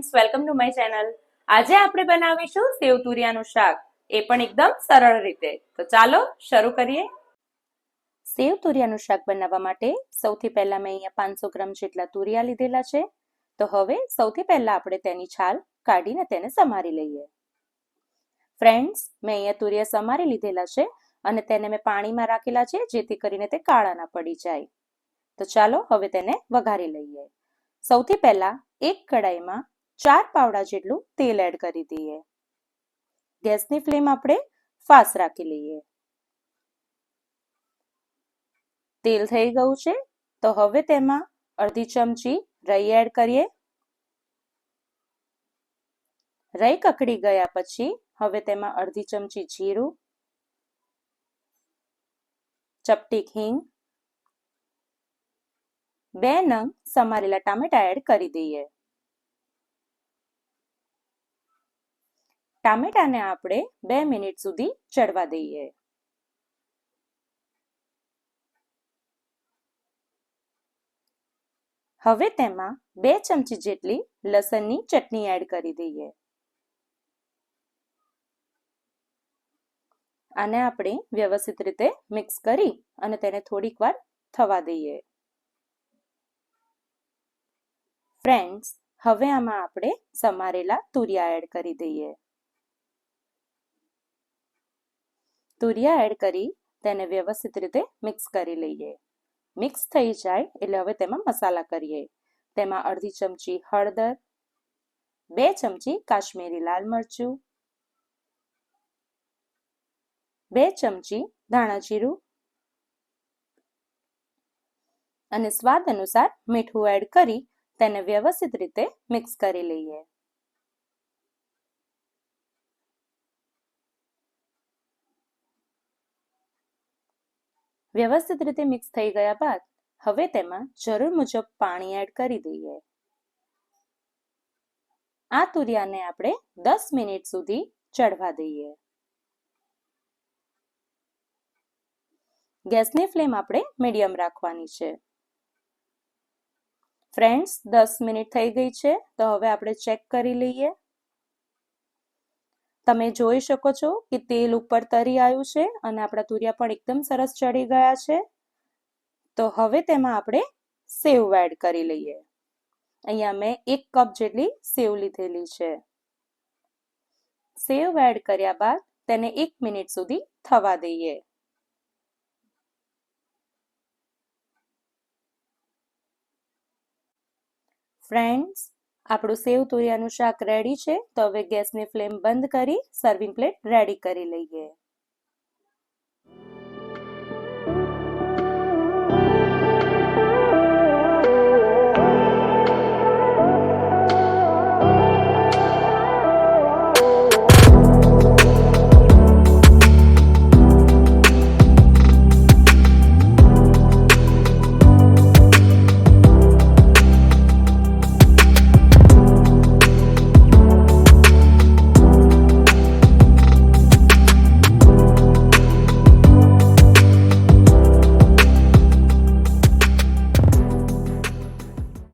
Friends, welcome to my channel. આજે આપણે બનાવીશું સેવ તુરિયાનું શાક, એ પણ એકદમ સરળ રીતે. તો ચાલો શરૂ કરીએ. સેવ તુરિયાનું શાક બનાવવા માટે સૌથી પહેલા મેં અહીંયા 500 ગ્રામ જેટલા તુરિયા લીધેલા છે. તો હવે સૌથી પહેલા આપણે તેની છાલ કાઢીને તેને સમારી લઈએ. ફ્રેન્ડ્સ, મેં અહીંયા તુરિયા સમારી લીધેલા છે અને તેને મેં પાણીમાં રાખેલા છે જેથી કરીને તે કાળા ના પડી જાય. તો ચાલો હવે તેને વઘારી લઈએ. સૌથી પહેલા એક કડાઈમાં 4 પાવડા જેટલું તેલ એડ કરી દઈએ. ગેસની ફ્લેમ આપણે ફાસ્ટ રાખી લઈએ. તેલ થઈ ગયું છે તો હવે તેમાં અડધી ચમચી રાઈ એડ કરીએ. રાઈ કકડી ગયા પછી હવે તેમાં અડધી ચમચી જીરું, ચપટી હિંગ, 2 નંગ સમારેલા ટામેટા એડ કરી દઈએ. ટામેટાને આપણે 2 મિનિટ સુધી ચડવા દઈએ. હવે તેમાં 2 ચમચી જેટલી લસણની ચટણી એડ કરી દઈએ. આને આપણે વ્યવસ્થિત રીતે મિક્સ કરી અને તેને થોડીક વાર થવા દઈએ. ફ્રેન્ડ્સ, હવે આમાં આપણે સમારેલા તુરિયા એડ કરી દઈએ. તુરિયા એડ કરી તેને વ્યવસ્થિત રીતે મિક્સ કરી લઈએ. મિક્સ થઈ જાય એટલે હવે તેમાં મસાલા કરીએ. તેમાં અડધી ચમચી હળદર, 2 ચમચી કાશ્મીરી લાલ મરચું, 2 ચમચી ધાણા જીરું અને સ્વાદ અનુસાર મીઠું એડ કરી તેને વ્યવસ્થિત રીતે મિક્સ કરી લઈએ. વ્યવસ્થિત રીતે મિક્સ થઈ ગયા બાદ હવે તેમાં જરૂર મુજબ પાણી એડ કરી દઈએ. આ તુરિયાને આપણે 10 મિનિટ સુધી ચડવા દઈએ. ગેસની ફ્લેમ આપણે મીડિયમ રાખવાની છે. ફ્રેન્ડ્સ, 10 મિનિટ થઈ ગઈ છે તો હવે આપણે ચેક કરી લઈએ. તમે જોઈ શકો છો કે તેલ ઉપર તરી આવ્યું છે અને આપણા તુરિયા પણ એકદમ સરસ ચડી ગયા છે. તો હવે તેમાં આપણે સેવ એડ કરી લઈએ. અહીંયા મેં 1 કપ જેટલી સેવ લીધેલી છે. સેવ એડ કર્યા બાદ તેને 1 મિનિટ સુધી થવા દઈએ. ફ્રેન્ડ્સ, આપણું સેવ તુરિયાનું શાક રેડી છે. તો હવે ગેસની ફ્લેમ બંધ કરી સર્વિંગ પ્લેટ રેડી કરી લઈએ.